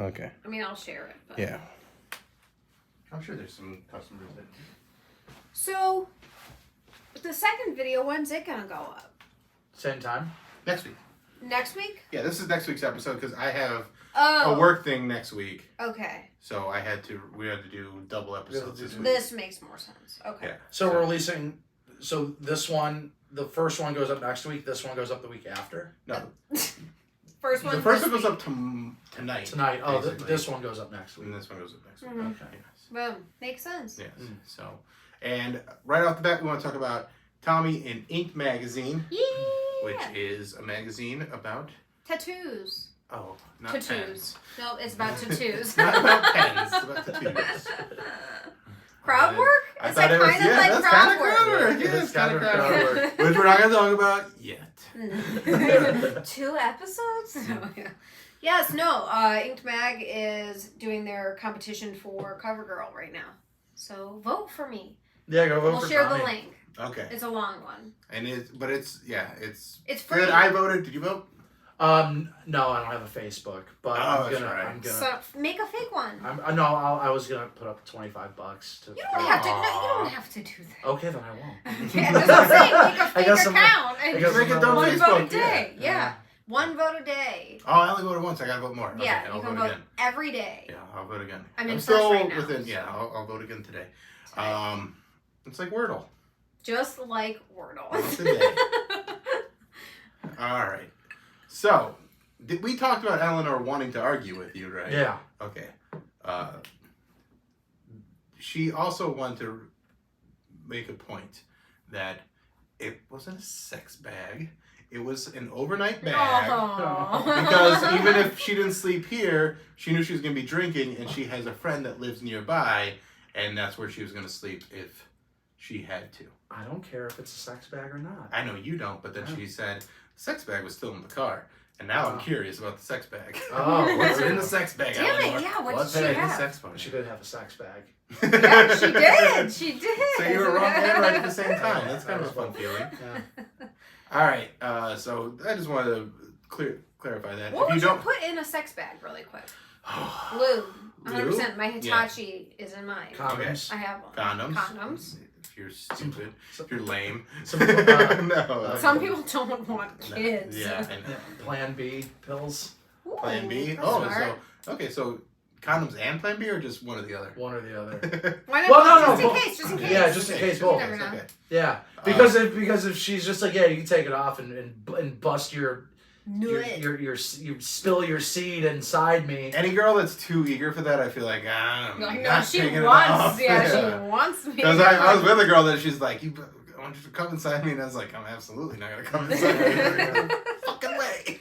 Okay. I mean, I'll share it. But. Yeah. I'm sure there's some customers that... So, the second video, when's it gonna go up? Same time? Next week. Next week? Yeah, this is next week's episode because I have Oh. a work thing next week. Okay. So we had to do double episodes this week. This makes more sense. Okay. Yeah. So we're releasing... So this one, the first one goes up next week. This one goes up the week after? No. First one. The first one goes up tonight. Tonight. Oh, basically. this one goes up next week. And this one goes up next week. Mhm. Okay. Yes. Boom. Makes sense. Yes. So, and right off the bat, we want to talk about Tommy in Ink magazine, Yeah. which is a magazine about Tattoos. not Tattoos. pens. No, it's about tattoos. Not about pens. It's about tattoos. Crowd work? I It's thought like it was kind of like that's crowd kind of work. crowd work. Yeah, Yeah, it's it's kind of kinda crowd crowd work, which we're not going to talk about yet. 2 episodes? No, yeah. Yes, no. Inked Mag is doing their competition for CoverGirl right now. So vote for me. Yeah, go vote We'll for share Tommy. the link. Okay. It's a long one. And it's It's free. good. I voted. Did you vote? No, I don't have a Facebook, but Oh, I'm that's gonna. right. I'm gonna. So make a fake one. I was gonna put up $25 to. You don't have to. No, you don't have to do that. Okay, then I won't. Yeah, that's what I'm saying. Make a I fake got some- account and I got Make some it done one Facebook, vote a day. yeah. Yeah. 1 vote a day. Oh, I only voted once. I got to vote more. Yeah, Okay, you I'll can vote vote again. every day. Yeah, I'll vote again. I'm in first still right now, within. so. Yeah, I'll vote again today. Okay. It's like Wordle. Just like Wordle. Once a day. All right. So, we talked about Eleanor wanting to argue with you, right? Yeah. Okay. She also wanted to make a point that it wasn't a sex bag. It was an overnight bag. Aw. Because even if she didn't sleep here, she knew she was going to be drinking, and she has a friend that lives nearby, and that's where she was going to sleep if she had to. I don't care if it's a sex bag or not. I know you don't, but then she said the sex bag was still in the car. And now I'm curious about the sex bag. Oh, What's in the sex bag? Damn it, Eleanor? yeah, what What's did she in the have? sex bag? She did have a sex bag. Yeah, she did. She did. So you were wrong and right at the same time. That's kind of a fun feeling. Yeah. All right, so I just wanted to clarify that. What if would you you don't, put in a sex bag really quick? Lube. 100%. My Hitachi is in mine. Condoms. I have one. condoms. Condoms. If you're stupid, if you're lame. Some people, No. Some people don't want No. kids. Yeah. And Plan B pills. Ooh, Plan B. that's Oh, smart. so okay, so condoms and Plan B, or just one or the other? One or the other. Why not? Well, no, just no, in both. case. Just in case. Yeah, just in case, You both. never know. Okay. Yeah, because if she's just like, yeah, you can take it off and bust your spill your seed inside me. Any girl that's too eager for that, I feel like I'm Like, no, not she taking it wants. off. Yeah, she wants me. Because I was with a girl that she's like, I want you to come inside me, and I was like, I'm absolutely not gonna come inside me. Fucking way.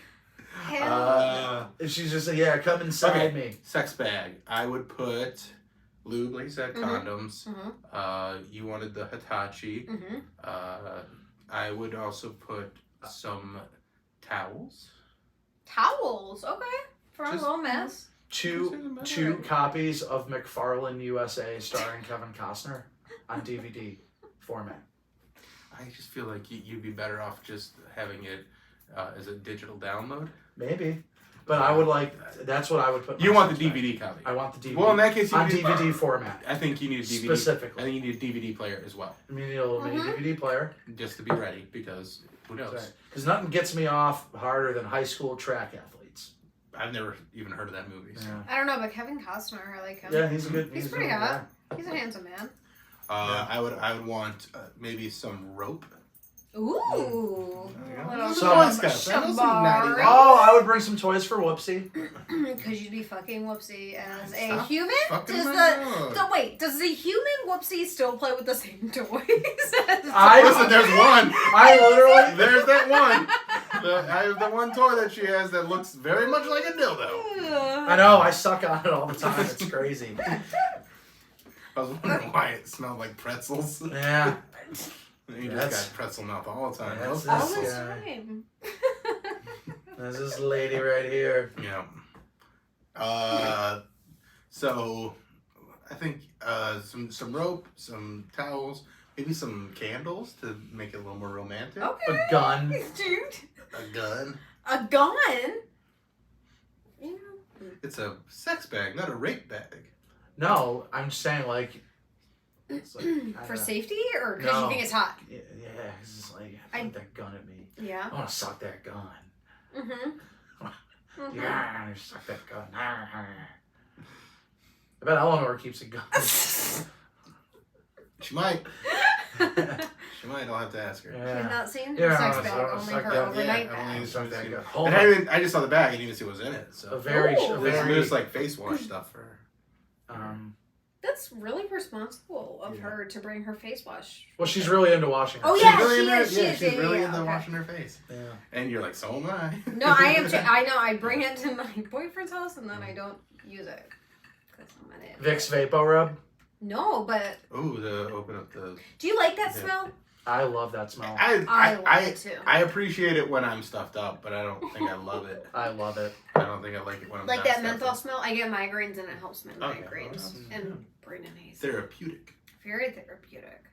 Hell And she's just like, yeah, come inside me. Sex bag. I would put lube, like you said, condoms. You wanted the Hitachi. I would also put some towels. Towels, okay. For a Just- little mess. Two copies of McFarlane USA starring Kevin Costner on DVD format. I just feel like you'd be better off just having it as a digital download. Maybe. But I would that's what I would put. You want the sex bag. DVD copy. I want the DVD. Well, in that case, you on need DVD format. I think you need a DVD. Specifically. I think you need a DVD player as well, I mean, a little mini DVD player. just to be ready, because who knows? Because nothing gets me off harder than high school track athletes. I've never even heard of that movie. So. Yeah. I don't know, but Kevin Costner, I like him. Yeah, he's a good. He's a pretty good hot. guy. He's a handsome man. I would want maybe some rope. Ooh. Yeah. A little Some Boy Scouts. I know some natty- shambari. Oh, I would bring some toys for Whoopsie. Because you'd be fucking Whoopsie as a Stop human? fucking Does my the dog. wait, does the human Whoopsie still play with the same toys? Listen, there's one. I literally. There's that one. I have the one toy that she has that looks very much like a dildo. I know. I suck on it all the time. It's crazy. I was wondering why it smelled like pretzels. Yeah. You That's- just got pretzel mouth all the time. That's- All Those the pretzels. time. There's this lady right here. Yeah. So I think some rope, some towels, maybe some candles to make it a little more romantic. Okay. A gun. Dude. A gun. A gun? It's a sex bag, not a rape bag. No, I'm just saying, like... It's like For safety, or because you think it's hot? Yeah, it's just like, point that gun at me. Yeah. I want to suck that gun. Mm-hmm. Yeah, suck that gun. I bet Eleanor keeps a gun. She might. She might. I'll have to ask her. Yeah. You've not seen her sex bag, only her overnight Yeah, bag. only Suck that gun. And I just saw the bag. I didn't even see what was in it. So A very... there's like face wash stuff for her. That's really responsible of her to bring her face wash. Well, she's really into washing her Oh, face. yeah, She's she is. she's really Yeah, into okay. washing her face. Yeah. And you're like, so am I. No, I am too. I know. I bring it to my boyfriend's house and then I don't use it. 'Cause I'm an idiot. Vicks Vapo Rub. No, but Ooh, to open up the... do you like that smell? I love that smell. I love it too. I appreciate it when I'm stuffed up, but I don't think I love it. I love it. I don't think I like it when I'm Like not that stuffed menthol up. smell? I get migraines and it helps my Okay, migraines. well, And brain and haze. Therapeutic. Very therapeutic.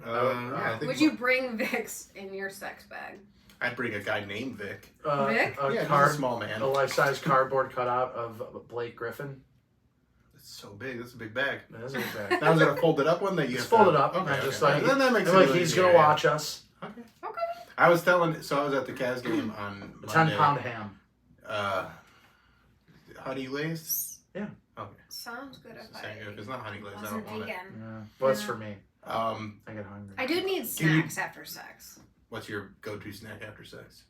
I think Would you bring Vicks in your sex bag? I'd bring a guy named Vic. Vic? A Yeah, he's card, a small man. a life-size cardboard cutout of Blake Griffin. It's so big. That's a big bag. That is a big bag. Now is it a folded up one that you It's have to- folded up. Okay, and just okay. like, Then that makes it like really he's easier, gonna yeah. watch us. Okay. Okay. I was telling, so I was at the Cavs game on A Monday. 10-pound ham. Honey glazed? Yeah. Okay. Sounds good if If it's not honey glazed, I wasn't don't want it. vegan. Yeah. Well, it's for me. Um, I get hungry. I do need Can you- snacks after sex. what's your go-to snack after sex?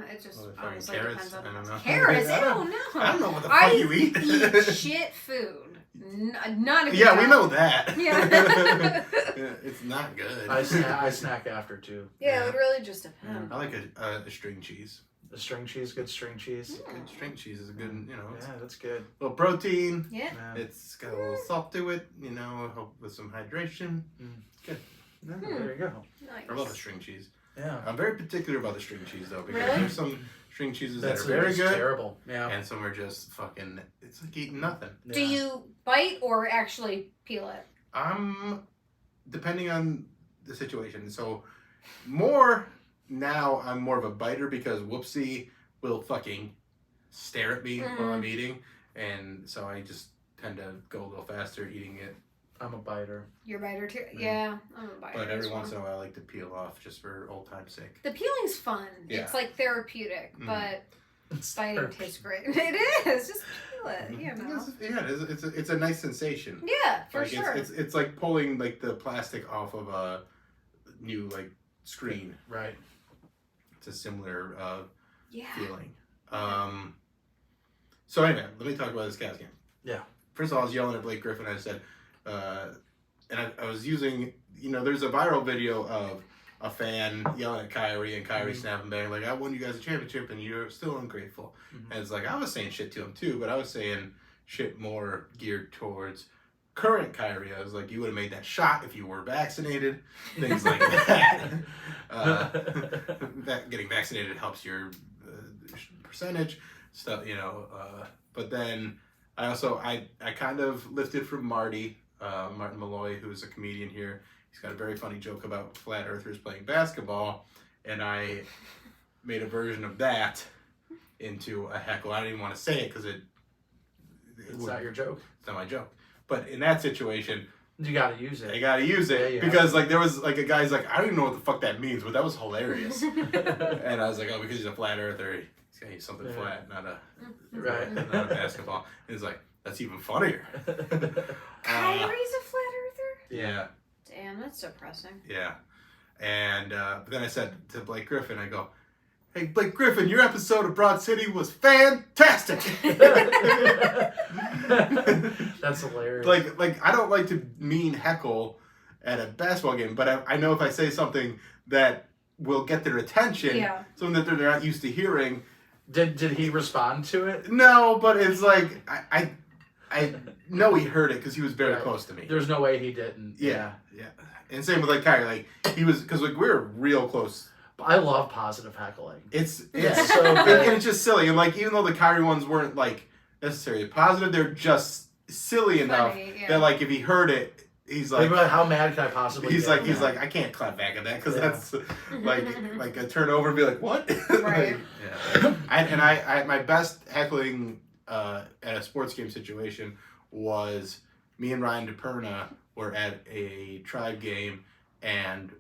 It just Well, fucking honestly carrots? depends on I don't the know. carrots. I Ew, don't- no. I don't know what the I fuck you eat. eat shit food. Not a good Yeah, we time. know that. Yeah. Yeah, it's not good. I snack after too. Yeah, it would really just depend. I like a string cheese. The string cheese, good string cheese. Good string cheese is a good, it's Yeah, that's good. a little protein. Yeah. Yeah. It's got a little salt to it, help with some hydration. Good. Yeah, there you go. Nice. I love the string cheese. Yeah. I'm very particular about the string cheese though, because Really? there's some string cheeses That's that are very good, terrible. Yeah. and some are just fucking. It's like eating nothing. Do you bite or actually peel it? Depending on the situation. So, more now I'm more of a biter because Whoopsie will fucking stare at me while I'm eating, and so I just tend to go a little faster eating it. I'm a biter. You're a biter too? Yeah, I'm a biter. But every as well. once in a while, I like to peel off just for old time's sake. The peeling's fun. Yeah. It's like therapeutic, but It's biting terrible. tastes great. It is. Just peel it, you know. Yeah, it is. It's a nice sensation. Yeah, for Like, sure. It's like pulling like the plastic off of a new like screen. Right. It's a similar yeah. feeling. So anyway, let me talk about this Cavs game. Yeah. First of all, I was yelling at Blake Griffin. I said, and I was using, there's a viral video of a fan yelling at Kyrie and Kyrie snapping back like, I won you guys a championship and you're still ungrateful. And it's like, I was saying shit to him too, but I was saying shit more geared towards current Kyrie. I was like, you would have made that shot if you were vaccinated. Things like that. That getting vaccinated helps your percentage stuff, but then I kind of lifted from Martin Malloy, who's a comedian here. He's got a very funny joke about flat earthers playing basketball, and I made a version of that into a heckle. I don't even want to say it because It's not your joke. it's not my joke. But in that situation, You gotta use I it. gotta use it Yeah, because like there was like a guy's like, I don't even know what the fuck that means, but that was hilarious. And I was like, oh, because he's a flat earther, he's gonna use something Yeah. flat, not a Right. not a basketball. And he's like, that's even funnier. Kyrie's a flat earther? Yeah, Damn, that's depressing. yeah. And but then I said to Blake Griffin, I go, hey Blake Griffin, your episode of Broad City was fantastic. That's hilarious. like I don't like to mean heckle at a basketball game, but I know if I say something that will get their attention, Yeah. something that they're not used to hearing. Did he respond to it? No, but it's like I know he heard it because he was very Right. close to me. There's no way he didn't. Yeah. And same with like Kyrie, like he was because like we were real close. I love positive heckling. It's so good. and it's just silly, and like even though the Kyrie ones weren't like necessarily positive, they're just silly enough Funny, yeah. that like if he heard it, he's Like, like, how mad can I possibly he's get? like, I can't clap back at that because Yeah. that's like a turnover and be like, what? Right. Yeah. I my best heckling at a sports game situation was me and Ryan DePerna were at a Tribe game, and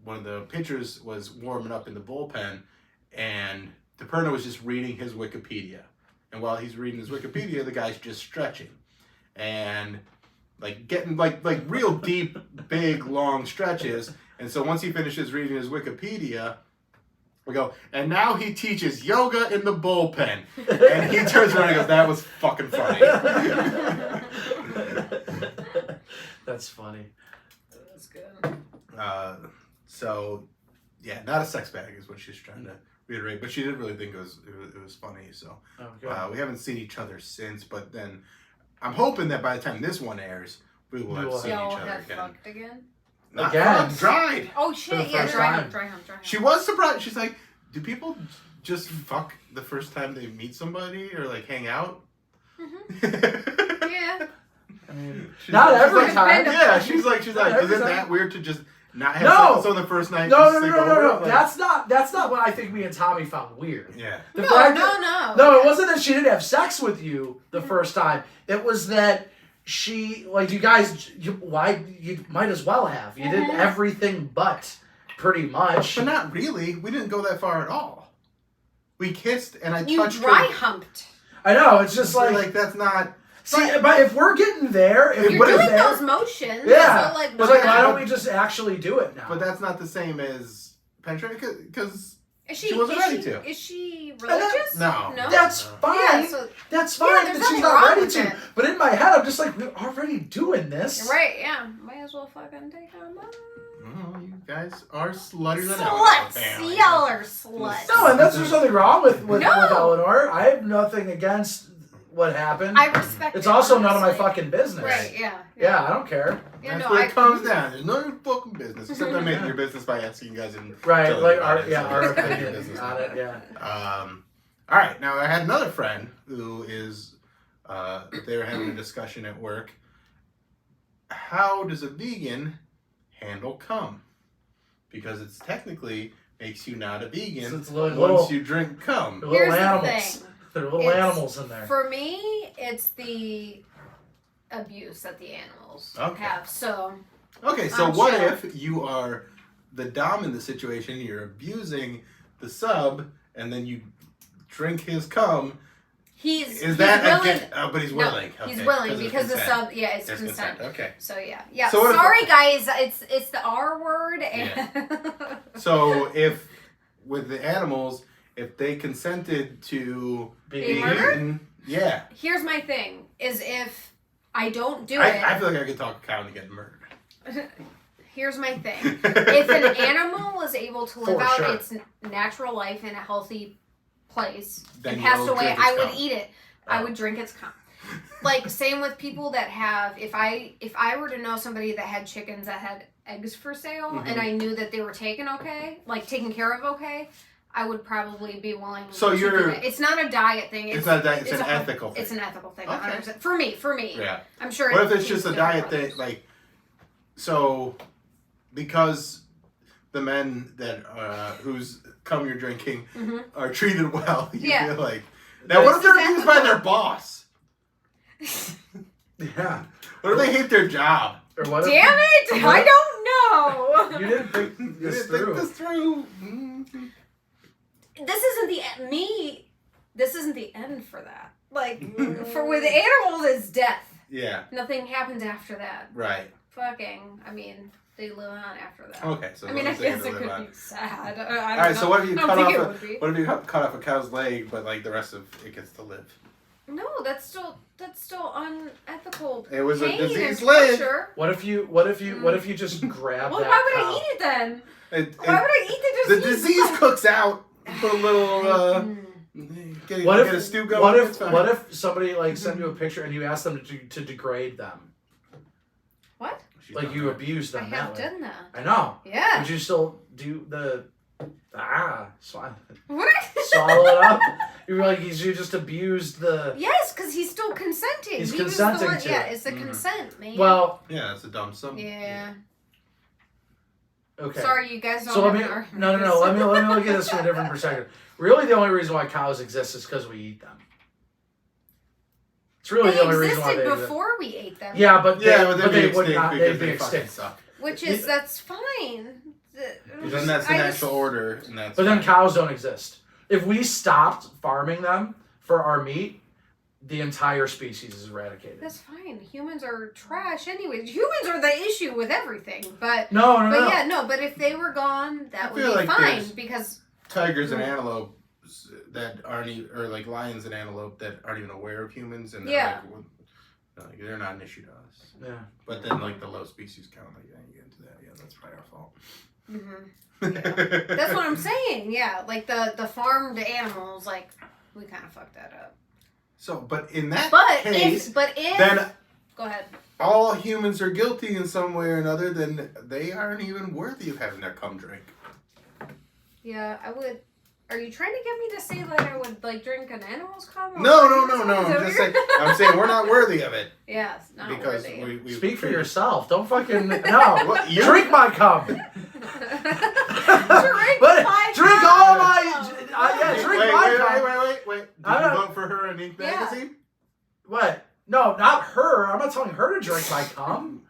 one of the pitchers was warming up in the bullpen, and DePerna was just reading his Wikipedia. And while he's reading his Wikipedia, the guy's just stretching. And like getting like real deep, big, long stretches. And so once he finishes reading his Wikipedia, we go, and now he teaches yoga in the bullpen. And he turns around and goes, that was fucking funny. That's funny. That's good. So, yeah, not a sex bag is what she's trying to reiterate. But she did really think it was funny. So Okay. we haven't seen each other since. But then I'm hoping that by the time this one airs, we will have seen Y'all each other have again. fucked again? Not Again? fucked, dried. Oh For the shit, yeah, first dry time. hump, dry hump, dry hump. She was surprised. She's like, do people just fuck the first time they meet somebody or like hang out? Mm-hmm. Yeah. I mean, She's not like- every like, time. Yeah, she's like, Not every isn't time. that weird to just not have No. sex on the first night? No, and no, sleep no, no, over? no. Like, That's not what I think me and Tommy found weird. yeah. The No, fact no, that- no. No, it wasn't that she didn't have sex with you the first time. It was that she, like, you guys, you might as well have. You did Mhm. everything but, pretty much. But not really. We didn't go that far at all. We kissed and I You touched dry her. humped. I know, it's just like that's not. see, but if we're getting there, if You're we're doing there, those motions. yeah. So like, It's like, why why don't we just actually do it now? But that's not the same as penetrating because Is she wasn't ready to. Is she religious? No. No. That's fine. Yeah, so That's Yeah, fine there's that she's nothing not wrong ready with to. it. But in my head, I'm just like, we're already doing this. you're right. Yeah. Might as well fucking take them out. Oh, you guys are sluttier than I Sluts. apparently. Y'all are sluts. No, and there's nothing wrong with No. Eleanor. I have nothing against what happened. I respect It's it, also none of my honestly. fucking business. Right. Yeah. Yeah, I don't care. Yeah, That's no, where I it comes down. There's no fucking business. Except I'm making your business by asking you guys in. Right, telling like you about our it, yeah, so our it's kind of your opinion business on now. it. Yeah. All right. Now I had another friend who is. They were having a discussion at work. How does a vegan handle cum? Because it's technically makes you not a vegan So it's like once little, you drink cum. little Here's the animals. thing. There are little It's- animals in there. For me, it's the abuse that the animals Okay. have. So Okay, so I'm what chill. if you are the dom in the situation? You're abusing the sub, and then you drink his cum. he's That willing. again? But he's No, willing. he's Okay, willing of because the consent. sub. Yeah, it's There's consent. Okay. So yeah. So what if- Sorry guys, it's the R word. And So if with the animals, if they consented to Being murdered? eaten, yeah, Here's my thing: is if I don't do I feel like I could talk a cow into getting murdered. it. Here's my thing: if an animal was able to live For out sure. its natural life in a healthy place Then and you'll passed away, drink its I would cum. eat it. I Oh. would drink its cum. Like same with people that have. If I were to know somebody that had chickens that had eggs for sale, Mhm. and I knew that they were taken taken care of okay, I would probably be willing. So to you're- do it. It's not a diet thing. It's not a diet, it's an a- ethical thing. It's an ethical thing. Okay. 100%. For me. Yeah. I'm sure. What if it's it's just a different diet for thing? others. Like, so because the men that whose cum you're drinking Mhm. are treated well, you Yeah. feel like. Now, what if they're It's abused by their boss? Yeah. What if they hate their job? Or what if Damn it! I don't know. you didn't think this Think through? this through. Mhm. This isn't This isn't the end for that. Like for with animals, it's death. Yeah, Nothing happens after that. right. Fucking. I mean, they live on after that. Okay, so I mean, I as long as they guess get it to could live on. be sad. I don't All right, know. so what if you I don't cut think off? it would be. What if you cut off a cow's leg, but like the rest of it gets to live? No, that's still unethical. It was a pain diseased and leg. torture. What if you just grab Well, that why would cow? I eat it then? It, Why would I eat the the disease? disease cooks out. You put a little. Get, What get a if stew going. what it's if fine. what if somebody like sent you a picture and you asked them to degrade them? What? She's Like not you there. abused I them have that way. done that. I know. Yeah. Would you still do the What? Swallow it up. You're like, you just abused the... Yes, because he's still consenting. He's he consenting was the one, to Yeah, it. it's the consent, man. Well... Yeah, it's a dumb sum. Yeah. Okay. Sorry, you guys don't So have let me... an argument. No. Let me look at this from a different perspective. Really, the only reason why cows exist is because we eat them. It's really the only reason why they existed exist. before we ate them. Yeah, but they would extinct not. because They'd be they fucking extinct. suck. Which is, that's fine. Then that's the natural order, and that's. But then fine. cows don't exist. If we stopped farming them for our meat, the entire species is eradicated. That's fine. Humans are trash anyways. Humans are the issue with everything. But no. yeah, no. But if they were gone, that would be like fine because tigers and antelope that aren't even, or like lions and antelope that aren't even aware of humans, and like, they're not an issue to us. Yeah. But then like the low species count, like you get into that. Yeah, that's probably our fault. Yeah. That's what I'm saying. Yeah, like the farmed animals, like we kind of fucked that up. So, but in that case, then go ahead. All humans are guilty in some way or another. Then they aren't even worthy of having their cum drink. Yeah, I would. Are you trying to get me to say that I would like drink an animal's cum? No. I'm saying we're not worthy of it. Yeah, it's not because worthy. we Speak for yourself. Don't fucking drink my cum. Drink Drink all my. Drink my cum. Wait. Did you vote for her in Ink magazine? What? No, not her. I'm not telling her to drink my cum.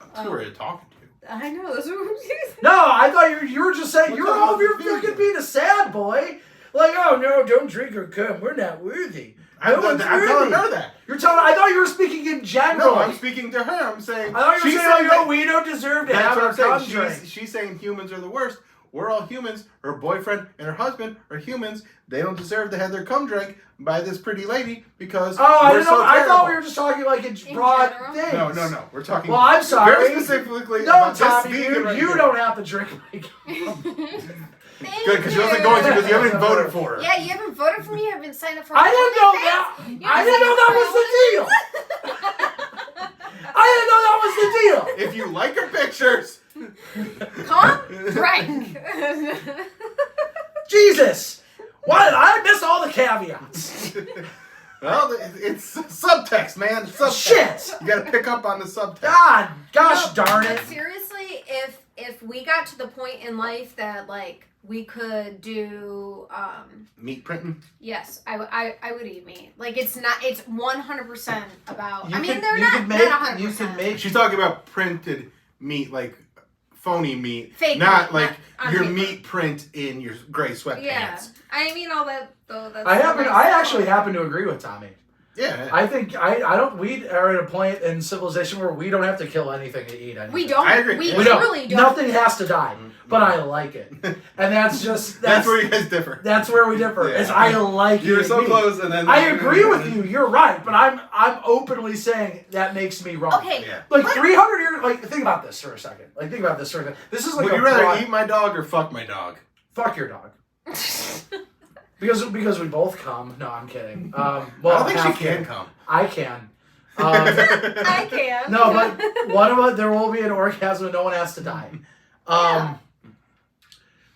That's who we're talking to. I know. That's what I'm saying. No, I thought you were just saying you're over here fucking being a sad boy. Like, oh no, don't drink her cum. We're not worthy. I'm telling her that. You're telling. I thought you were speaking in general. No, I'm speaking to her. I'm saying. I thought you were saying, like, we don't deserve to have our cum drink. She's saying humans are the worst. We're all humans. Her boyfriend and her husband are humans. They don't deserve to have their cum drank by this pretty lady because I thought we were just talking like in broad things. No. We're talking. Well, I'm sorry. Very specifically. No, about Tommy, this you don't have to drink my cum. Good, because you wasn't going to because you haven't voted for her. Yeah, you haven't voted for me. You haven't signed up for. I didn't know that. I didn't know that was the deal. If you like her pictures. Cum drink. Jesus! Why did I miss all the caveats? Well, it's subtext, man. It's subtext. Shit! You gotta pick up on the subtext. Gosh darn it. But seriously, if we got to the point in life that like we could do meat printing. Yes, I would eat meat. Like it's 100% about. They're not 100%. You could make. She's talking about printed meat, like phony meat, fake not meat, like not your paper. meat print in your gray sweatpants. Yeah, I mean all that though. That's I actually happen to agree with Tommy. Yeah, I think I don't. We are at a point in civilization where we don't have to kill anything to eat anything. We don't. I agree. We We truly don't. Nothing has to die, but I like it, and that's just that's where you guys differ. That's where we differ. Yeah. Is I like You're eating so meat. close, and then I agree with you. You're right, but I'm openly saying that makes me wrong. Okay. Yeah. Like 300 years. Like think about this for a second. This is like Would you rather eat my dog or fuck my dog? fuck your dog. Because we both come. No, I'm kidding. Well, I don't think half she can come. I can. I can. No, but one of us, there will be an orgasm and no one has to die.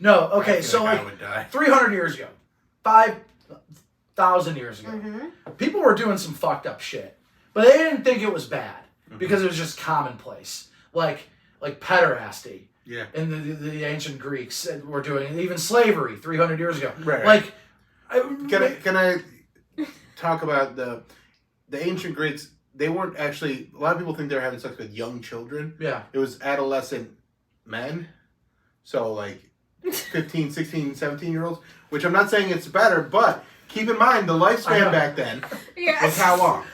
No, okay, I feel so I like would die. 300 years ago, 5,000 years ago, Mm-hmm. people were doing some fucked up shit, but they didn't think it was bad because it was just commonplace, like pederasty. Yeah. And the ancient Greeks were doing even slavery 300 years ago. Right. Like, Can I talk about the ancient Greeks? They weren't actually. A lot of people think they were having sex with young children. Yeah. It was adolescent men. So like 15, 16, 17-year-olds. Which I'm not saying it's better, but keep in mind the lifespan back then was how long?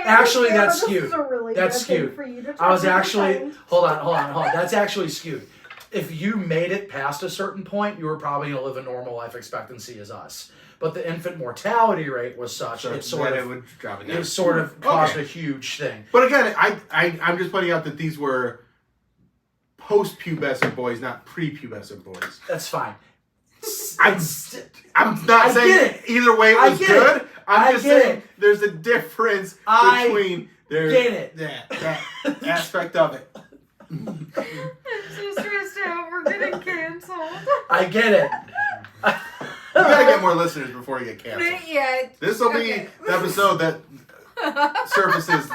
Actually, that's skewed. Really That's skewed. I was actually hold on. That's actually skewed. If you made it past a certain point, you were probably going to live a normal life expectancy as us. But the infant mortality rate was such it would drop it down. It sort of caused a huge thing. But again, I'm just pointing out that these were post-pubescent boys, not pre-pubescent boys. That's fine. I'm not saying either way it was good. I'm just saying there's a difference between that aspect of it. I'm so stressed out. We're getting canceled. I get it. You gotta get more listeners before you get canceled. Yeah. This will be the episode that surfaces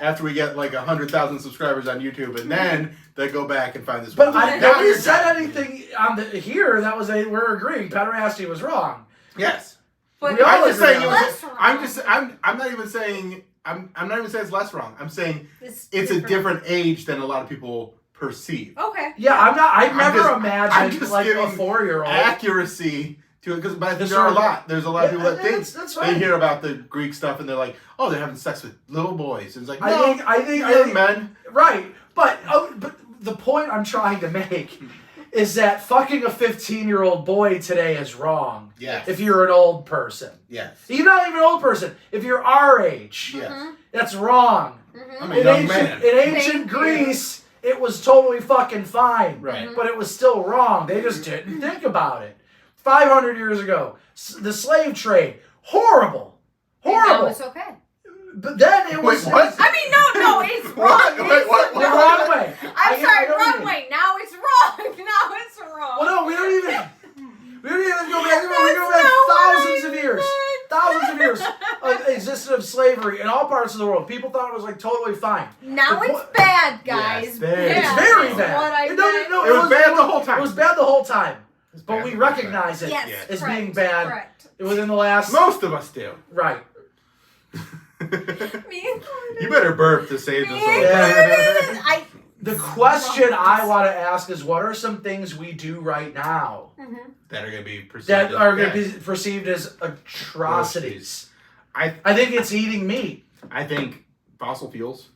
after we get like 100,000 subscribers on YouTube, and then they go back and find this. But one. nobody said anything on here that was we're agreeing pederasty was wrong. Yes. But We all I'm just saying it less was. wrong. I'm not even saying. I'm not even saying it's less wrong. I'm saying It's a different age than a lot of people perceive. Okay. Yeah, I've never I'm imagined just like a giving 4-year-old. accuracy to it, because The there are a sort of- lot. There's a lot of people that think that's they fine. hear about the Greek stuff and they're like, oh, they're having sex with little boys. And it's like, I no, think young men. right. But the point I'm trying to make is that fucking a 15-year-old boy today is wrong. Yes. If you're an old person. Yes. You're not even an old person. If you're our age, Yes. that's wrong. I'm a young man. In ancient Greece, it was totally fucking fine. Right. But it was still wrong. They just didn't think about it. 500 years ago, the slave trade, horrible. Horrible. No, it's okay. But then it was... Wait, what? I mean, no, it's wrong. What? Wait, what? The wrong way. I'm sorry, I don't wrong even- way. Now it's wrong. Now it's wrong. Well, no, we don't even go back. We go That's back not what thousands I of years. meant. Thousands of years of existence of slavery in all parts of the world. People thought it was like totally fine. Now The it's po- bad, guys. Yes, very. Yeah, It's very that's bad. What I It doesn't- meant. no, It was bad the whole time. It was bad the whole time. But bad we the whole time. recognize it Yes, Yeah. as correct, being bad Correct. within the last... Most of us do. Right. Me You better burp to save this whole Yeah. I. The question I want to ask is, what are some things we do right now that are going to be perceived that as are going bad. to be perceived as atrocities? I I think it's eating meat. I think fossil fuels.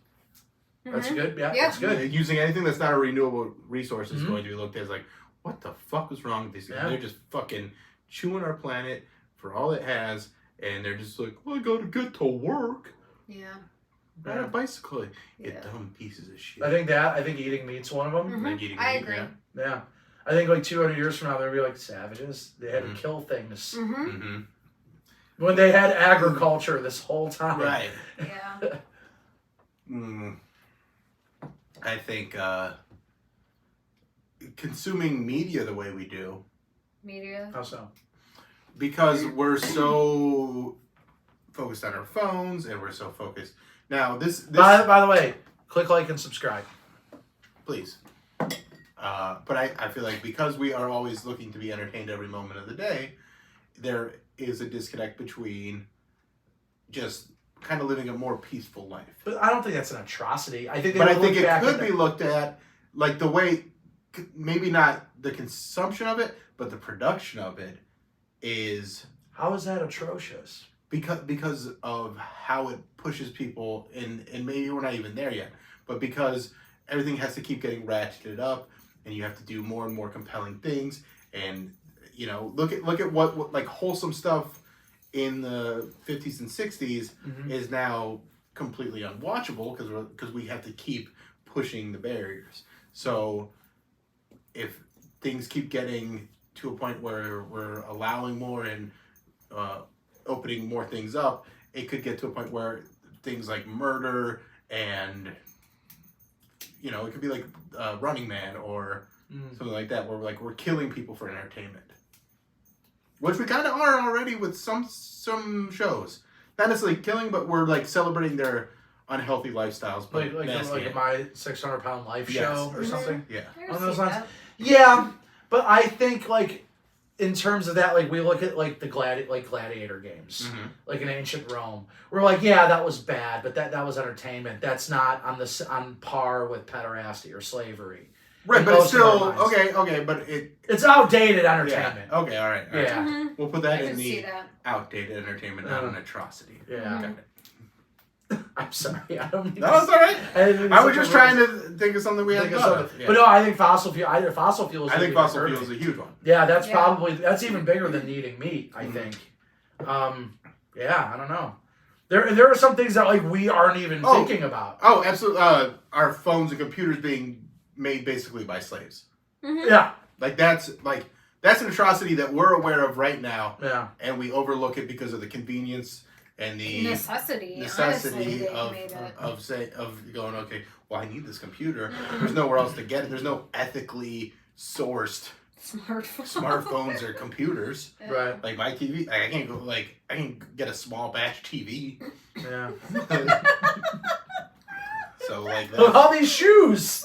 That's good. Yeah, Yeah. that's good. Using anything that's not a renewable resource is going to be looked at as like, what the fuck was wrong with these guys? Yeah. They're just fucking chewing our planet for all it has, and they're just like, well, I gotta get to work. Yeah. Ride a bicycle. You Yeah. dumb pieces of shit. I think eating meat's one of them. Like eating I meat, agree. yeah. Yeah. I think like 200 years from now, they'll be like savages. They had to kill things. Mm-hmm. Mm-hmm. When they had agriculture this whole time. Right. Yeah. I think consuming media the way we do, Media. How so? because we're so focused on our phones and we're so focused. Now, this By the way, click like and subscribe. please. But I feel like because we are always looking to be entertained every moment of the day, there is a disconnect between just kind of living a more peaceful life. But I don't think that's an atrocity. I think they But I would think look it back could at be looked at like the way, maybe not the consumption of it, but the production of it is How is that atrocious? because of how it pushes people, and maybe we're not even there yet, but because everything has to keep getting ratcheted up, and you have to do more and more compelling things, and you know, look at what like wholesome stuff in the 50s and 60s is now completely unwatchable because we have to keep pushing the barriers. So if things keep getting to a point where we're allowing more and opening more things up, it could get to a point where things like murder and, you know, it could be like Running Man or something like that, where we're killing people for entertainment, which we kind of are already with some shows. Not necessarily killing, but we're like celebrating their unhealthy lifestyles. But Like my 600-pound life Yes. show or something. Yeah. I can On those see lines. that. Yeah, but I think like in terms of that, like we look at like the gladiator games, like in ancient Rome. We're like, yeah, that was bad, but that was entertainment. That's not on par with pederasty or slavery. Right, In but it's most of our still minds. okay, but It's outdated yeah. entertainment. Okay, all right. All right. Yeah. We'll put I that can in see the that. outdated entertainment, not an atrocity. Yeah. Got it. I'm sorry, I don't mean No, it's all right. I I was just trying to think of something we think hadn't of thought something. of. But no, I think fossil fuel. Fossil fuels. I think even fossil hurt fuel is me. a huge one. Yeah, that's Yeah. that's even bigger than eating meat. I think. Yeah, I don't know. There are some things that like we aren't even thinking about. Oh, absolutely. Our phones and computers being made basically by slaves. Yeah, Like that's an atrocity that we're aware of right now, yeah. and we overlook it because of the convenience and the necessity necessity honestly, of going, okay, well, I need this computer. There's nowhere else to get it. There's no ethically sourced smartphones or computers. Right. Like my TV, like I can get a small batch TV. Yeah. So like Look at all these shoes.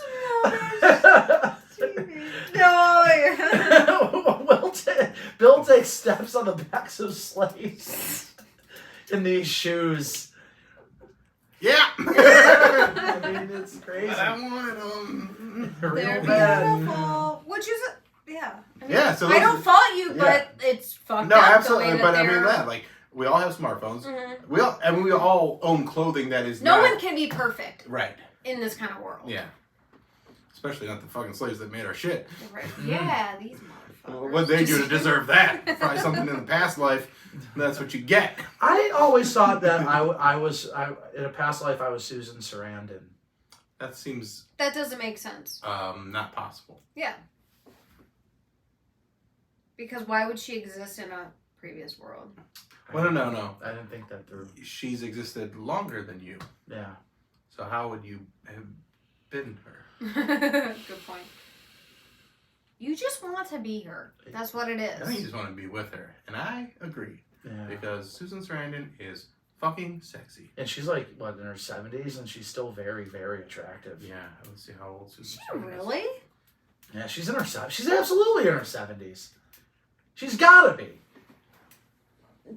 Bill takes steps on the backs of slaves in these shoes. Yeah. I mean, it's crazy. But I wanted them. They're Real bad. beautiful. Which is, yeah. I mean, Yeah, so I don't fault you, but it's fucked No, up. absolutely. The way But that I mean they're- that, like, we all have smartphones. Mm-hmm. We all own clothing that is No not one can be perfect right. in this kind of world. Yeah. Especially not the fucking slaves that made our shit. Right. Yeah, these motherfuckers. What'd they do to deserve that? Probably something in the past life. And that's what you get. I always thought that I was in a past life I was Susan Sarandon. That seems That doesn't make sense. not possible. Yeah. Because why would she exist in a previous world? Well, no. I didn't think that through. She's existed longer than you. Yeah. So how would you have been her? Good point. You just want to be her. That's what it is. I think you just want to be with her. And I agree. Yeah. Because Susan Sarandon is fucking sexy. And she's like, what, in her 70s? And she's still very, very attractive. Yeah, let's see how old Susan She Sarandon is. really? Yeah, she's in her 70s. She's absolutely in her 70s. She's gotta be.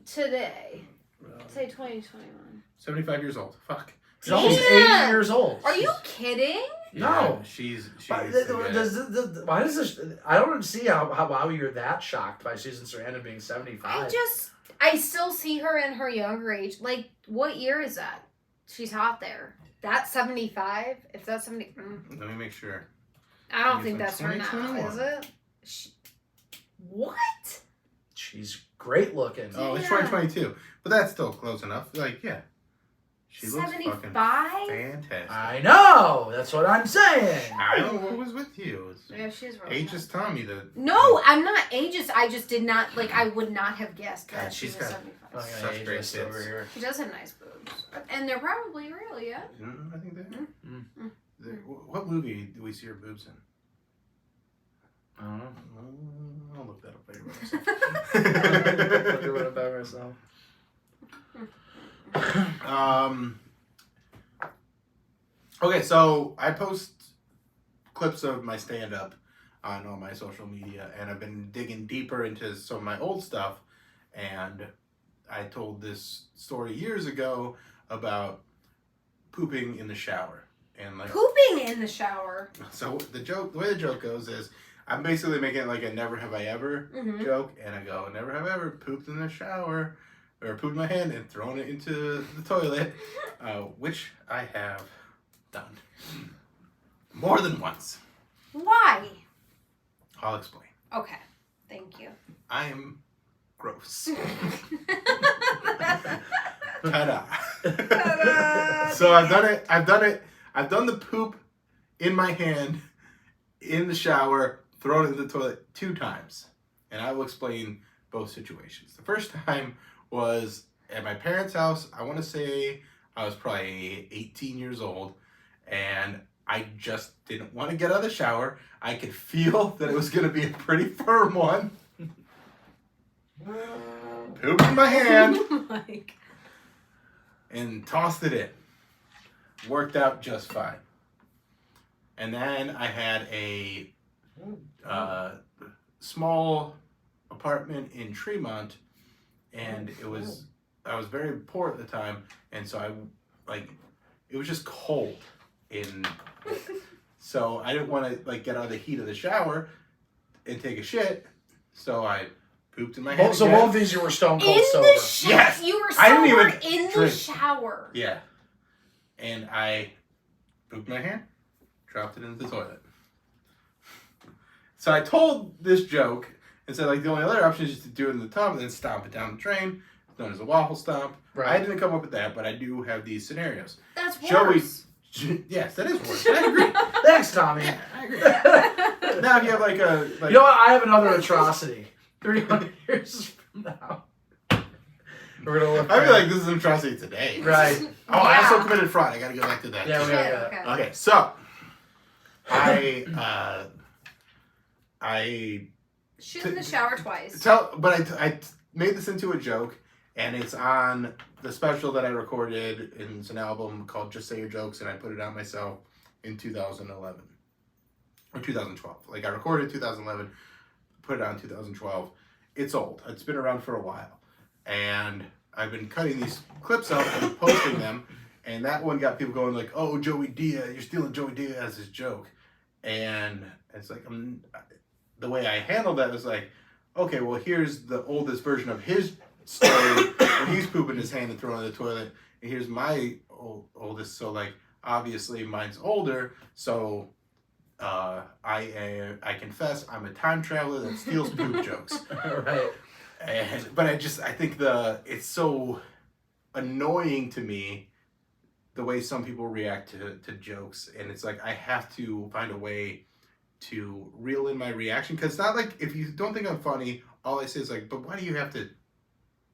Today. Say 2021. 75 years old. Fuck. She's almost Yeah. 80 years old. Are you kidding? No. Yeah, she's Why does this? I don't see how you're that shocked by Susan Sarandon being 75. I still see her in her younger age. Like, what year is that? She's hot there. That's 75? If that's 70... Let me make sure. I don't It's think in that's her now, 2021. is it? What? She's great looking. Oh, it's Yeah. 2022. But that's still close enough. Like, yeah. She looks fucking 75? fantastic. I know. That's what I'm saying. I don't know what was with you. Yeah, she's really Age hot. just telling me that. No, I'm not ageist. I just did not, like, I would not have guessed that God, she she's was got- 75. I'm Such gonna age great this tits. over here. She does have nice boobs. And they're probably real, yeah? I think that. Mm. What movie do we see her boobs in? I don't know. I'll look that up later. Do it about myself. Okay, so I post clips of my stand-up on all my social media, and I've been digging deeper into some of my old stuff, and I told this story years ago about pooping in the shower. And like Pooping in the shower. so the way the joke goes is I'm basically making it like a never have I ever Mm-hmm. joke, and I go, never have I ever pooped in the shower, or pooped in my hand and thrown it into the toilet, which I have done more than once. Why? I'll explain. Okay. Thank you. I am gross. Ta-da. Ta-da. So I've done it. I've done the poop in my hand in the shower, thrown it in the toilet 2 times. And I will explain both situations. The first time was at my parents' house. I want to say I was probably 18 years old, and I just didn't want to get out of the shower. I could feel that it was going to be a pretty firm one. Pooped in my hand Like, and tossed it in. Worked out just fine. And then I had a small apartment in Tremont, and I was very poor at the time, and so it was just cold so I didn't want to get out of the heat of the shower and take a shit, so I pooped in my hand. So again. both of these you were stone cold in sober. the shower. Yes. You were I didn't sober even in the drink. shower. Yeah. And I pooped my hand, dropped it into the toilet. So I told this joke and said, the only other option is just to do it in the tub and then stomp it down the drain. It's known as a waffle stomp. Right. I didn't come up with that, but I do have these scenarios. That's Joey- worse. Yes, that is worse. I agree. Thanks, Tommy. Yeah, I agree. Now if you have You know what? I have another atrocity. 300 years from now. We're gonna look. I feel like this is an atrocity today. Right. Oh, I also committed fraud. I gotta go back to that. Yeah, Okay. Okay, so I Shoot in the shower twice. I made this into a joke, and it's on the special that I recorded. And it's an album called Just Say Your Jokes, and I put it out myself in 2011 or 2012. Like I recorded it in 2011, put it out in 2012. It's old. It's been around for a while, and I've been cutting these clips out and posting them. And that one got people going like, "Oh, Joey Diaz, you're stealing Joey Diaz's joke," and it's like the way I handled that was like, okay, well, here's the oldest version of his story where he's pooping his hand and throwing it in the toilet, and here's my oldest. So like, obviously mine's older. So I confess I'm a time traveler that steals poop jokes. Right. But I think it's so annoying to me the way some people react to jokes, and it's like I have to find a way to reel in my reaction, because it's not like if you don't think I'm funny, all I say is like, but why do you have to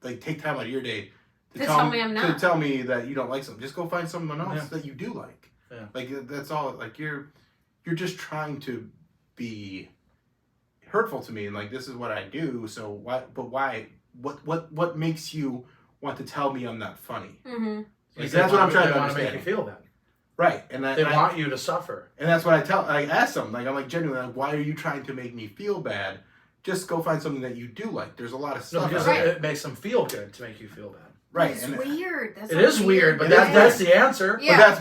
like take time out of your day to tell me I'm not, to tell me that you don't like something? Just go find someone else that you do like. Yeah. Like that's all. Like you're just trying to be hurtful to me, and like this is what I do. So why? But why? What makes you want to tell me I'm not funny? Mm-hmm. Like, that's what I'm trying to understand. They want to make you feel bad. Right, and they want you to suffer. And that's what I ask them. Like I'm like genuinely, like, why are you trying to make me feel bad? Just go find something that you do like. There's a lot of stuff. No, because it makes them feel good to make you feel bad. Right, it's weird. It is weird, but that's the answer. Yeah.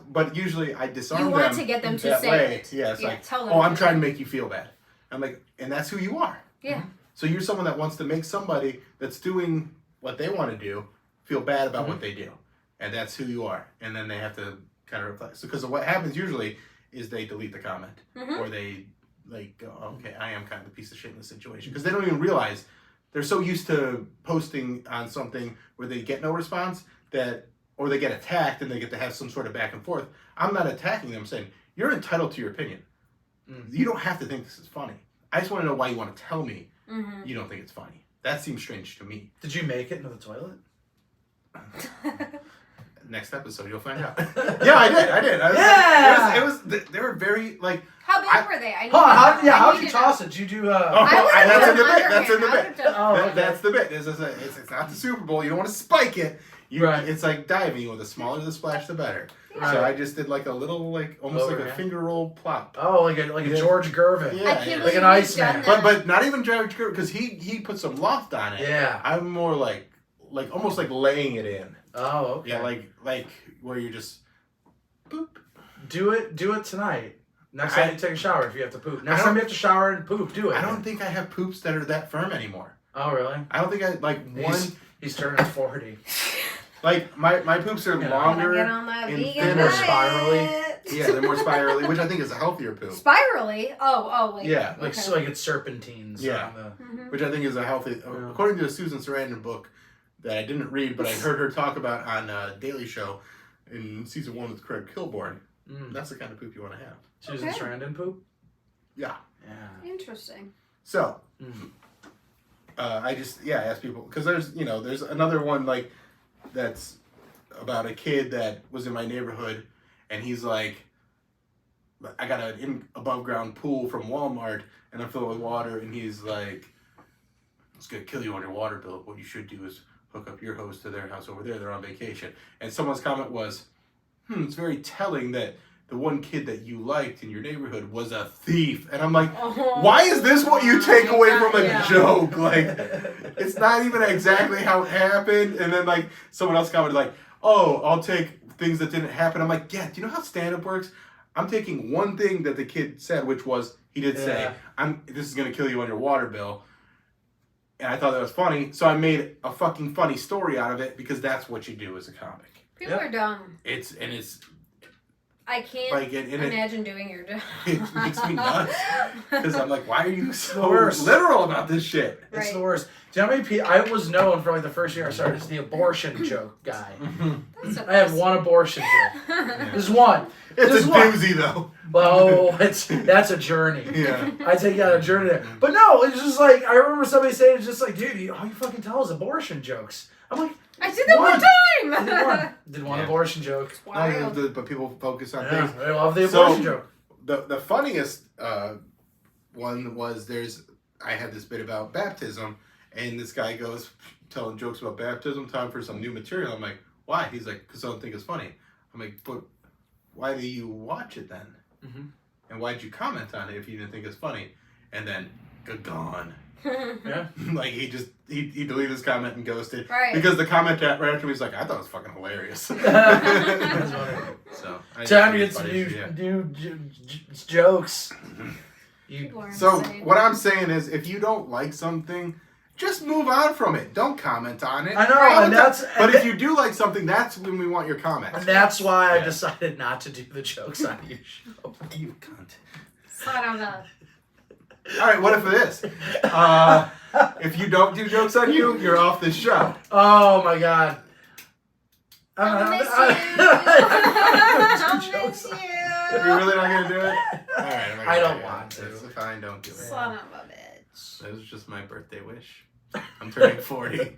But usually I disarm them. You want to get them to say it. Yeah, it's like, oh, I'm trying to make you feel bad. I'm like, and that's who you are. Yeah. So you're someone that wants to make somebody that's doing what they want to do feel bad about what they do, and that's who you are. And then they have to kind of reflect. So because what happens usually is they delete the comment, or they like go, okay, I am kind of the piece of shit in this situation, because they don't even realize. They're so used to posting on something where they get no response or they get attacked and they get to have some sort of back and forth. I'm not attacking them. I'm saying, you're entitled to your opinion. You don't have to think this is funny. I just want to know why you want to tell me you don't think it's funny. That seems strange to me. Did you make it into the toilet? Next episode, you'll find out. Yeah, I did. It was they were very, like... How big were they? How'd you toss it? Did you do... that's in the bit. That's in the bit. Okay. That's the bit. It's not the Super Bowl. You don't want to spike it. It's like diving. The smaller the splash, the better. Right. So I just did like a little, like almost like a finger roll plop. Oh, like a George Gervin. Yeah, like an Iceman. But not even George Gervin, because he put some loft on it. Yeah. I'm more like almost like laying it in. Oh, okay. Yeah, like where you just boop. Do it tonight. Next time you take a shower, if you have to poop. Next time you have to shower and poop, do it. I don't think I have poops that are that firm anymore. Oh, really? I don't think I He's turning 40. Like my poops are longer and thinner, more spirally. Yeah, they're more spirally, which I think is a healthier poop. Spirally? Oh, like yeah, like it's serpentines. Yeah, which I think is a healthy. According to a Susan Sarandon book that I didn't read, but I heard her talk about on Daily Show in season 1 with Craig Kilborn. That's the kind of poop you want to have. Susan Sarandon poop? Yeah. Interesting. So, I just, ask people, because there's another one, like, that's about a kid that was in my neighborhood, and he's like, I got an above ground pool from Walmart, and I'm filling with water, and he's like, it's going to kill you on your water bill. What you should do is hook up your hose to their house over there. They're on vacation. And someone's comment was, it's very telling that the one kid that you liked in your neighborhood was a thief. And I'm like, why is this what you take away from a joke? Like, it's not even exactly how it happened. And then, like, someone else commented, like, oh, I'll take things that didn't happen. I'm like, yeah, do you know how stand-up works? I'm taking one thing that the kid said, which was, he did say, this is going to kill you on your water bill. And I thought that was funny, so I made a fucking funny story out of it, because that's what you do as a comic. People are dumb. I can't imagine doing your job. It makes me nuts. Because I'm like, why are you so literal about this shit? Right. It's the worst. Do you know how many people... I was known for like the first year I started as the abortion joke guy. I had one abortion joke. There's one. It's a doozy, though. Well, that's a journey. Yeah. I take you on a journey there. But no, it's just like, I remember somebody saying, it's just like, dude, all you fucking tell is abortion jokes. I'm like, I did that one time. Did one abortion joke. Wild. But people focus on Yeah, things. I love the abortion joke. The funniest one was I had this bit about baptism, and this guy goes telling jokes about baptism, time for some new material. I'm like, why? He's like, because I don't think it's funny. I'm like, but why do you watch it then? Mm-hmm. And why'd you comment on it if you didn't think it's funny? And then, gone. Yeah. Like, he deleted his comment and ghosted. Right. Because the comment right after me was like, I thought it was fucking hilarious. So, Time to get some new jokes. So what I'm saying is, if you don't like something, just move on from it. Don't comment on it. I know, But if you do like something, that's when we want your comments. And that's why I decided not to do the jokes on your show. You cunt. Son of a... All right, what if it is? If you don't do jokes on you, you're off this show. Oh my god. I'll miss you. I'll miss you. You're really not gonna do it? All right, I don't want to. It's fine, don't do it. Son of a bitch. That was just my birthday wish. I'm turning 40.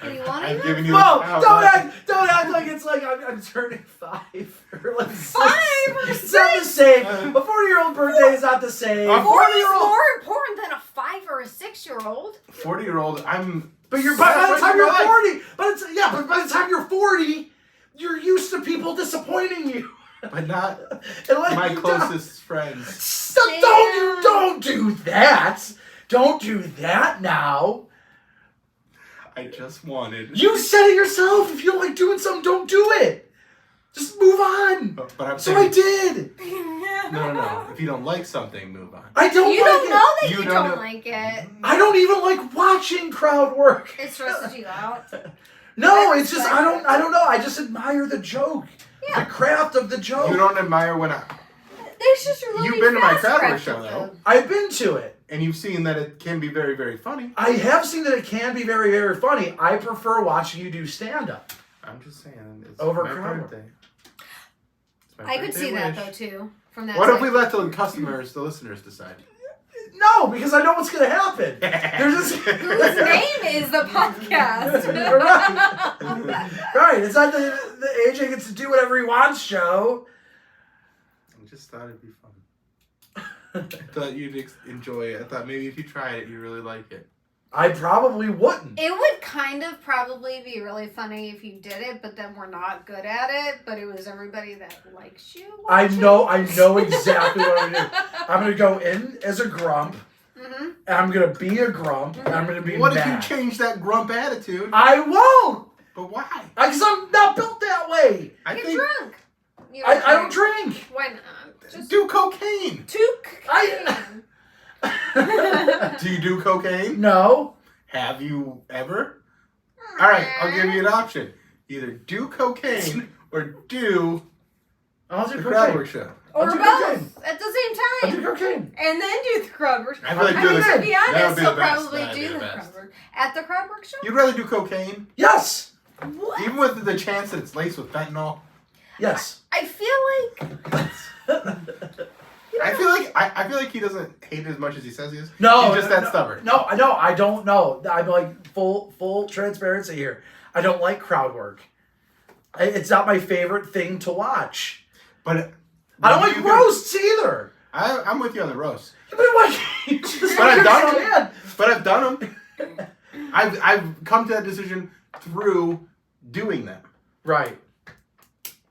I've given you Whoa! the Don't act like it's like I'm turning 5 or like 5 or 6. It's not the same. A 40-year-old birthday is not the same. A 40 is more important than a 5 or a 6-year-old. 40-year-old, But by the time you're 40, but by the time you're 40, you're used to people disappointing you. But not Like, my closest friends. Don't do that. Don't do that now. I just wanted. You said it yourself. If you don't like doing something, don't do it. Just move on. But I'm So saying. I did. No. If you don't like something, move on. I don't. You like don't it. know that You you don't don't know. like it. I don't even like watching crowd work. It stresses you out. No, it's just I don't know. I just admire the joke. Yeah. The craft of the joke. You don't admire when There's just really You've been to my fast crowd work craft show, of though. them. I've been to it. and you've seen that it can be very, very funny. I have seen that it can be very, very funny. I prefer watching you do stand-up. I'm just saying. It's Over my crowd. birthday. It's my I could birthday see that wish. though too. From that. What if side. we let the customers, the listeners, decide? No, because I know what's going to happen. There's this... Whose name is the podcast? Right. It's not the AJ gets to do whatever he wants show. I just thought it'd be fun. I thought you'd enjoy it. I thought maybe if you tried it, you'd really like it. I probably wouldn't. It would kind of probably be really funny if you did it, but then we're not good at it. But it was everybody that likes you. I know exactly what I'm going to do. I'm going to go in as a grump. Mm-hmm. And I'm going to be a grump. And I'm going to be What mad. if you change that grump attitude? I won't. But why? Because I'm not built that way. Get drunk. You I don't drink. Why not? Just do cocaine. Do you do cocaine? No. Have you ever? All right, I'll give you an option. Either do cocaine or do I'll do the crowd cocaine. work show. Or I'll do both cocaine. at the same I'll do time. cocaine. And then do the crowd work. I feel like I do mean, this. to be That would honest, be they'll the best. probably That'd be do the the best. crowd work. At the crowd work show? You'd rather do cocaine? Yes. What? Even with the chance that it's laced with fentanyl? Yes. I feel like... I feel like he doesn't hate it as much as he says he is. No. He's just that stubborn. No, I don't know. I'm like full transparency here. I don't like crowd work. It's not my favorite thing to watch. But I don't like roasts either. I'm with you on the roast. But like, I've done them. But I've done them. I've come to that decision through doing them. Right.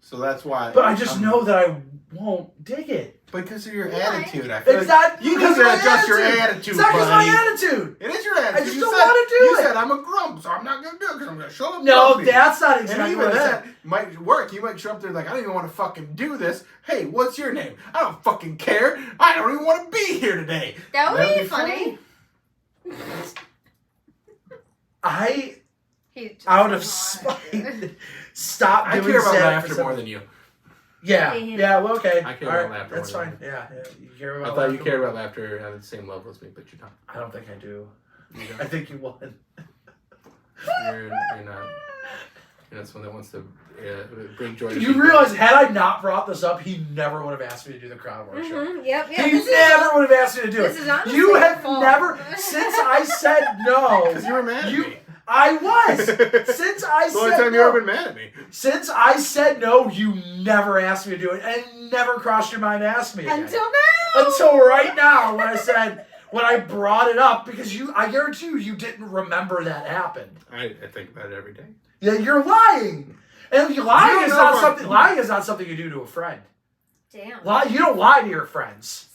So that's why. But I just know that I won't dig it. Because of your Why? attitude. I feel It's like not you because need of to my adjust your attitude. attitude, It's not because of buddy. my attitude. It is your attitude. I just You don't said- wanna do You it. said I'm a grump, so I'm not going to do it because I'm going to show up No, grumpy. that's not And exactly even what I said. that might work. You might show up there like, I don't even want to fucking do this. Hey, what's your name? I don't fucking care. I don't even want to be here today. That would That'd be funny. Out of spite, stop I doing care about stand-up laughter for more some- than you. Yeah, well, okay. I care All about right, laughter that's more fine. than Yeah, you care I about thought you laughter cared more? about laughter on the same level as me, but you don't. I don't think I do. You I don't. think you won. You're not. You're not someone that wants to bring joy to You people. realize, had I not brought this up, he never would have asked me to do the crowd work show. Mm-hmm. Yep. He This is never would have asked me to do this it. is honestly You your have fault. never, since I said no, Because you were mad at me. I was. Since I the only said time no. you ever been mad at me. Since I said no, you never asked me to do it, and never crossed your mind to ask me again. Until now. Until right now, when I brought it up, because I guarantee you didn't remember that happened. I think about it every day. Yeah, you're lying. And lying is not something you do to a friend. Damn. You don't lie to your friends.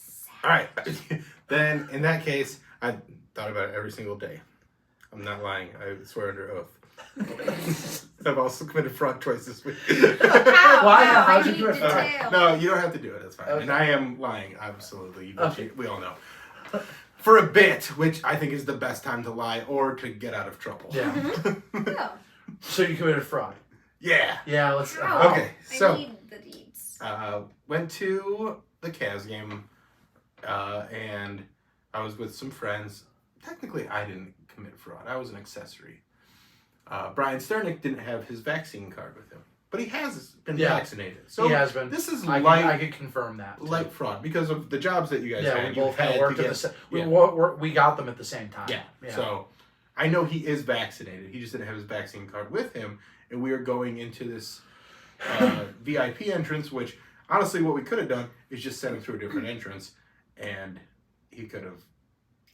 All right. Then, in that case, I thought about it every single day. I'm not lying. I swear under oath. I've also committed fraud twice this week. Why? How'd you I do need it? details. No, you don't have to do it. That's fine. Okay. And I am lying, absolutely. Okay. We all know. For a bit, which I think is the best time to lie or to get out of trouble. Yeah. Yeah. So you committed fraud. Yeah. Yeah, let's... How? Okay, I so... need the deeds. Went to the Cavs game, and I was with some friends. Technically, I didn't commit fraud. I was an accessory. Brian Sternick didn't have his vaccine card with him, but he has been vaccinated. So he has been. This is I could confirm that. Too. Light fraud because of the jobs that you guys Yeah, had. we both had worked at the same. We got them at the same time. Yeah. So I know he is vaccinated. He just didn't have his vaccine card with him, and we are going into this VIP entrance, which honestly, what we could have done is just send him through a different entrance, and he could have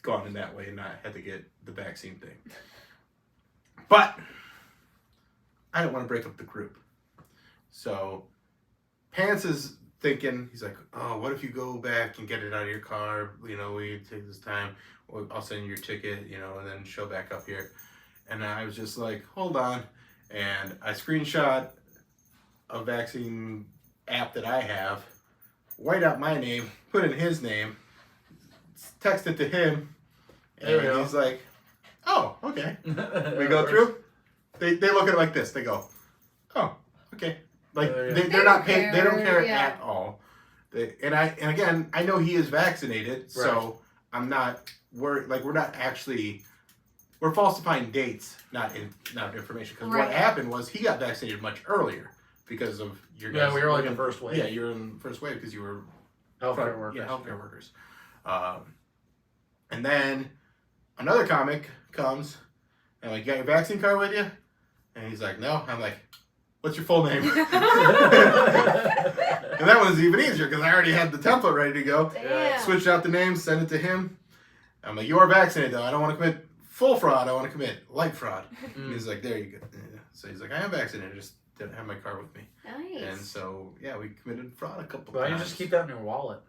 gone in that way and not had to get the vaccine thing. But I don't want to break up the group. So Pants is thinking, he's like, oh, what if you go back and get it out of your car? You know, we take this time. I'll send you your ticket, you know, and then show back up here. And I was just like, hold on. And I screenshot a vaccine app that I have, white out my name, put in his name, text it to him, and he's like, oh, okay. We go through. They look at it like this. They go, oh, okay. Like they're not paying. They don't care at all. And again, I know he is vaccinated, so I'm not worried. Like we're not actually. We're falsifying dates, not information. Because what happened was he got vaccinated much earlier because of your guys. Yeah, we were like in first wave. Yeah, you were in first wave because you were healthcare workers. Yeah, healthcare workers. And then another comic comes and like, you got your vaccine card with you? And he's like, no. I'm like, what's your full name? And that one's even easier because I already had the template ready to go. Damn. Switched out the name, sent it to him. I'm like, you are vaccinated though. I don't want to commit full fraud. I want to commit light fraud. And he's like, there you go. So he's like, I am vaccinated. I just didn't have my card with me. Nice. And so, yeah, we committed fraud a couple Why times. don't you just keep that in your wallet?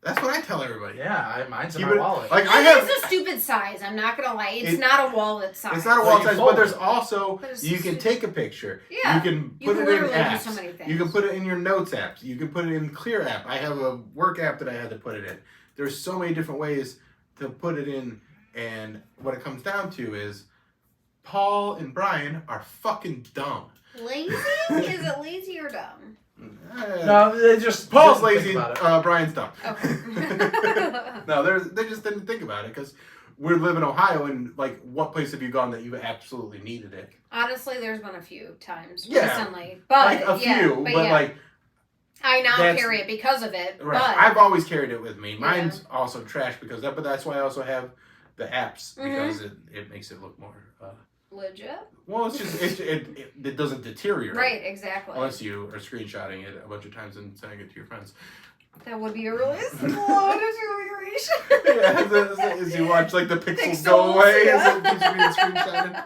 That's what I tell everybody. Yeah, mine's in Keep my it- wallet. Like It's a stupid size. I'm not gonna lie. It's not a wallet size. It's not a Well, wallet you size, fold but there's it. also But it's you can just- take a picture. Yeah. You can put You can it in literally do apps. so many things. You can put it in your notes apps. You can put it in Clear app. I have a work app that I had to put it in. There's so many different ways to put it in, and what it comes down to is Paul and Brian are fucking dumb. Lazy? Is it lazy or dumb? No, they just Paul's didn't think lazy. about it. Brian's dumb. Okay. No, they just didn't think about it because we live in Ohio, and like, what place have you gone that you absolutely needed it? Honestly, there's been a few times Yeah. recently, but Like a few, but yeah. like. I now that's- carry it because of it. Right. But I've always carried it with me. Mine's also trash because that, but that's why I also have the apps because it makes it look more. legit. Well, it's just it doesn't deteriorate. Right. Exactly. Unless you are screenshotting it a bunch of times and sending it to your friends. That would be a really slow deterioration. Yeah, as you watch like the pixels go away as it keeps being screenshotted.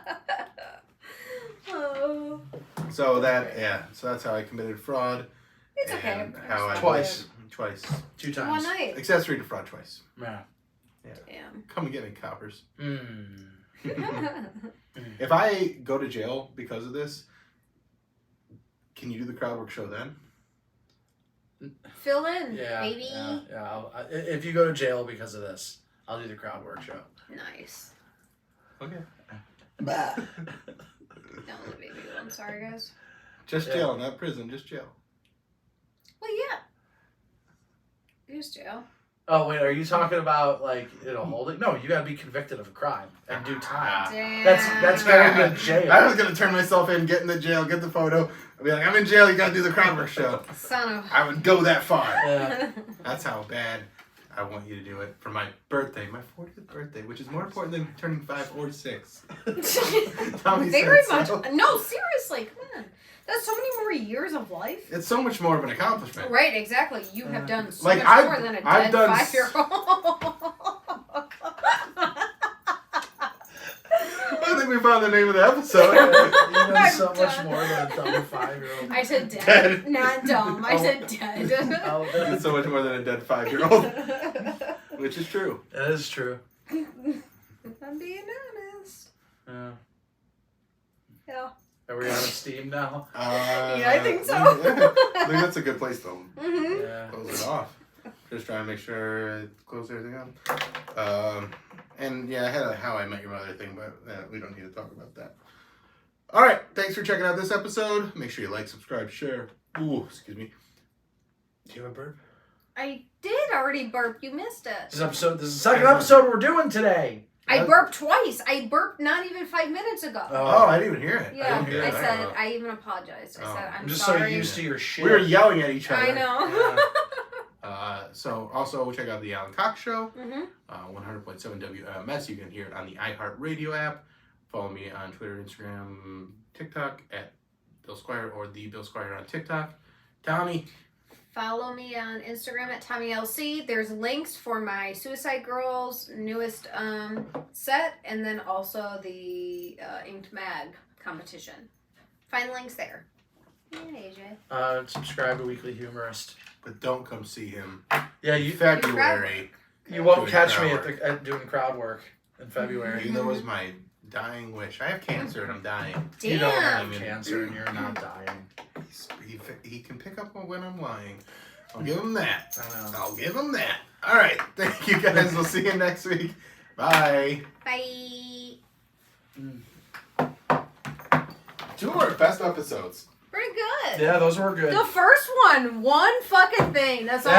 Oh. So that's how I committed fraud. It's okay. And how I Twice. 2 times. One night. Accessory to fraud twice. Yeah. Damn. Come and get me, coppers. Mm. If I go to jail because of this, can you do the crowd work show then? Fill in, Yeah. baby. Yeah. If you go to jail because of this, I'll do the crowd work show. Nice. Okay. Don't let me do I'm sorry, guys. Just jail, not prison, just jail. Well, yeah. Just jail. Oh wait, are you talking about like holding? No, you gotta be convicted of a crime and do time. Damn. That's going to jail. I was gonna turn myself in, get in the jail, get the photo. I'd be like, I'm in jail, you gotta do the crowd work show. Son of. I would go that far. Yeah. That's how bad I want you to do it for my birthday, my 40th birthday, which is more important than turning 5 or 6. Tommy Very said much. so. No, seriously, come on. That's so many more years of life. It's so much more of an accomplishment. Right, exactly. You have done so Like, much more than a I've dead done 5-year-old. I think we found the name of the episode. You've done so much more than a dumb 5-year-old. I said dead, Dead. not dumb. I said dead. It's so much more than a dead 5-year-old. Which is true. That is true. If I'm being honest. Yeah. Yeah. Are we out of steam now? Yeah, I think so. I think that's a good place to Mm-hmm. Yeah. close it off. Just trying to make sure I close everything up. And yeah, I had a How I Met Your Mother thing, but we don't need to talk about that. All right, thanks for checking out this episode. Make sure you like, subscribe, share. Ooh, excuse me. Do you have a burp? I did already burp. You missed it. This is the second episode we're doing today. I burped twice. I burped not even 5 minutes ago. Oh, I didn't even hear it. Yeah, didn't hear I it. said, I even apologized. I said, I'm just sorry. so used to your shit. We were yelling at each other. I know. So also check out the Alan Cox Show, Mm-hmm. 100.7 WMS. You can hear it on the iHeartRadio app. Follow me on Twitter, Instagram, TikTok at Bill Squire or the Bill Squire on TikTok. Tommy. Follow me on Instagram at TommyLC. There's links for my Suicide Girls newest set, and then also the Inked Mag competition. Find links there. Yeah, AJ. Subscribe to Weekly Humorist. But don't come see him. Yeah, February. you won't Doing catch crowd me work. at doing crowd work in February. That was my dying wish. I have cancer and I'm dying. Damn. You don't have cancer and you're not dying. He can pick up on when I'm lying. I'll give him that. I know. I'll give him that. All right. Thank you guys. We'll see you next week. Bye. Bye. Two of our best episodes. Pretty good. Yeah, those were good. The first one fucking thing. That's all.